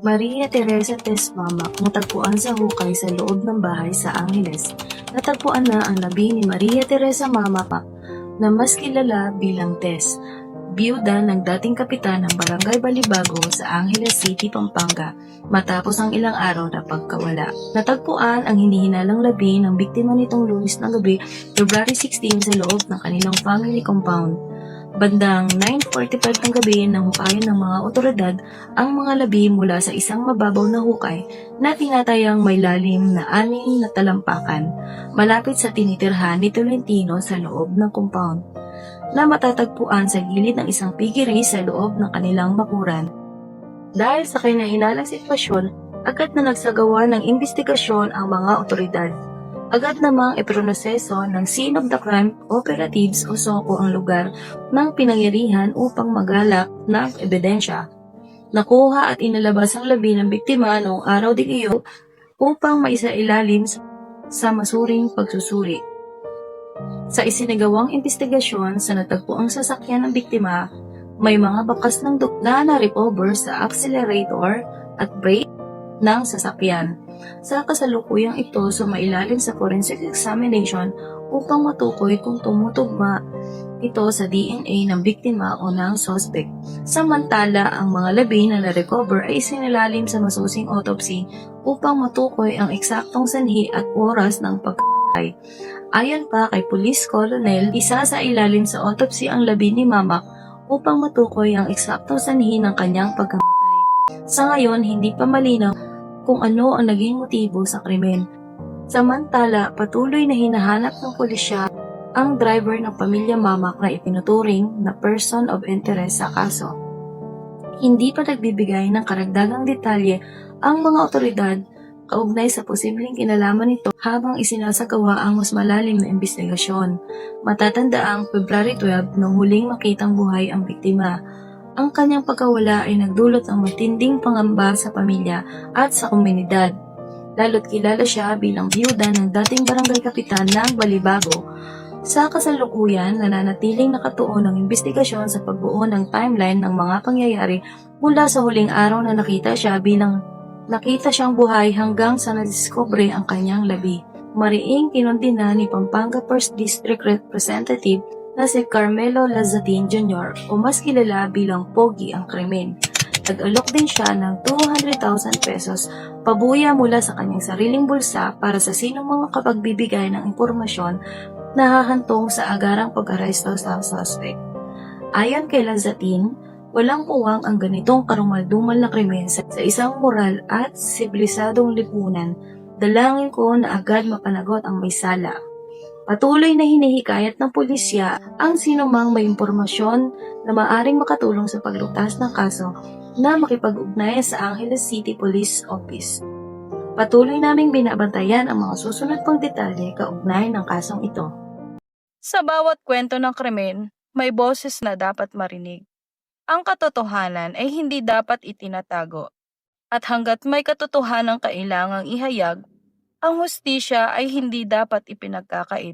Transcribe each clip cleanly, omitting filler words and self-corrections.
Maria Teresa Tesmamak natagpuan sa hukay sa loob ng bahay sa Angeles. Natagpuan na ang labi ni Maria Teresa Mamapak na mas kilala bilang Tess, biyuda ng dating kapitan ng Barangay Balibago sa Angeles City, Pampanga, matapos ang ilang araw na pagkawala. Natagpuan ang hinihinalang labi ng biktima nitong Lunes ng gabi, February 16 sa loob ng kanilang family compound. Bandang 9:45 ng gabi nang hukayan ng mga otoridad ang mga labi mula sa isang mababaw na hukay na tinatayang may lalim na 6 na talampakan malapit sa tinitirhan ni Tolentino sa loob ng compound na matatagpuan sa gilid ng isang piggery sa loob ng kanilang bakuran. Dahil sa kinahinalang sitwasyon, agad na nagsagawa ng investigasyon ang mga otoridad. Agad namang iproseso ng Scene of the Crime Operatives o SOCO ang lugar ng pinangyarihan upang magalak ng ebidensya. Nakuha at inalabas ang labi ng biktima noong araw din iyon upang maisailalim sa masuring pagsusuri. Sa isinagawang investigasyon sa natagpuang sasakyan ng biktima, may mga bakas ng dukla na recover sa accelerator at brake ng sasakyan. Sa kasalukuyang ito, sumailalim sa forensic examination upang matukoy kung tumutugma ito sa DNA ng biktima o ng suspect. Samantala, ang mga labi na na-recover ay isinilalim sa masusing autopsy upang matukoy ang eksaktong sanhi at oras ng pagkamatay. Ayon pa kay Police Colonel, isa sa ilalim sa autopsy ang labi ni Mamak upang matukoy ang eksaktong sanhi ng kanyang pagkamatay. Sa ngayon, hindi pa malinaw kung ano ang naging motibo sa krimen. Samantala, patuloy na hinahanap ng pulisya ang driver ng pamilya Mamak na itinuturing na person of interest sa kaso. Hindi pa nagbibigay ng karagdagang detalye ang mga otoridad kaugnay sa posibleng kinalaman nito habang isinasagawa ang mas malalim na investigasyon. Matatandaang February 12 nung huling makitang buhay ang biktima. Ang kanyang pagkawala ay nagdulot ng matinding pangamba sa pamilya at sa komunidad. Lalo't kilala siya bilang biyuda ng dating barangay kapitan ng Balibago. Sa kasalukuyan, nananatiling nakatuon ang investigasyon sa pagbuo ng timeline ng mga pangyayari mula sa huling araw na nakita siyang buhay hanggang sa nadiskubre ang kanyang labi. Mariing kinundina ni Pampanga 1st District Representative na si Carmelo Lazatin Jr. o mas kilala bilang Pogi ang krimen. Nag-alok din siya ng 200,000 pesos pabuya mula sa kanyang sariling bulsa para sa sinong mga kapagbibigay ng impormasyon na hahantong sa agarang pag-aresto sa suspect. Ayon kay Lazatin, walang puwang ang ganitong karumaldumal na krimen sa isang moral at sibilisadong lipunan. Dalangin ko na agad mapanagot ang may sala. Patuloy na hinihikayat ng pulisya ang sinumang may impormasyon na maaring makatulong sa paglutas ng kaso na makipag-ugnay sa Angeles City Police Office. Patuloy naming binabantayan ang mga susunod pang detalye kaugnay ng kasong ito. Sa bawat kwento ng krimen, may boses na dapat marinig. Ang katotohanan ay hindi dapat itinatago. At hanggat may katotohanan kailangang ihayag, ang hustisya ay hindi dapat ipinagkakait.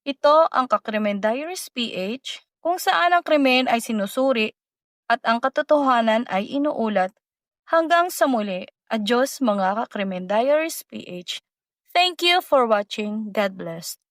Ito ang Kakrimen Diaries PH, kung saan ang krimen ay sinusuri at ang katotohanan ay inuulat. Hanggang sa muli, adios mga Kakrimen Diaries PH. Thank you for watching. God bless.